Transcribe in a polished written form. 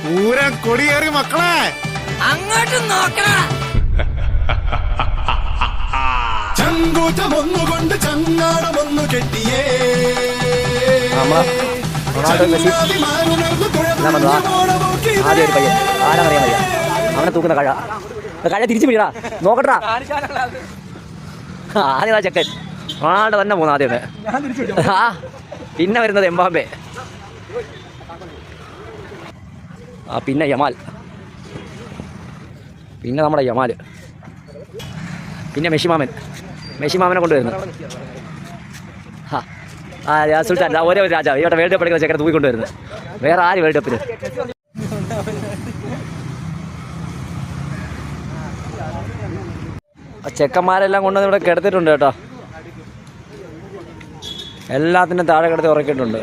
പൂരം കൊടിയേറി മക്കളെ അങ്ങോട്ട് നോക്കണം. ചങ്കൂറ്റമൊന്നുകൊണ്ട് ചങ്ങാടമൊന്നു കെട്ടിയേ ആദ്യം ഒരു പയ്യൻ ആരാന്നറിയാൻ വയ്യ. അവനെ തൂക്കുന്ന കഴ തിരിച്ചു വീടാ നോക്കട്ടാ. ആദ്യം ചെക്കൻ ആടെ തന്നെ പോകുന്നു ആദ്യമേ. പിന്നെ വരുന്നത് എംബാമ്പെ, പിന്നെ യമാൽ, പിന്നെ നമ്മുടെ യമാൽ, പിന്നെ മെഷിമാമനെ കൊണ്ടുവരുന്നു. സുൽത്താൻ ഒരേ ഒരു രാജാവ് ഇവിടെ വേൾഡ് കപ്പ് എടുക്കുന്ന ചെക്കനെ തൂക്കിക്കൊണ്ടുവരുന്നത്. വേറെ ആര് വേൾഡ് കപ്പിന്? ചെക്കന്മാരെല്ലാം കൊണ്ടുവന്ന് ഇവിടെ കിടത്തിയിട്ടുണ്ട് കേട്ടോ. എല്ലാത്തിനും താഴെ കിടത്തി ഉറക്കിയിട്ടുണ്ട്.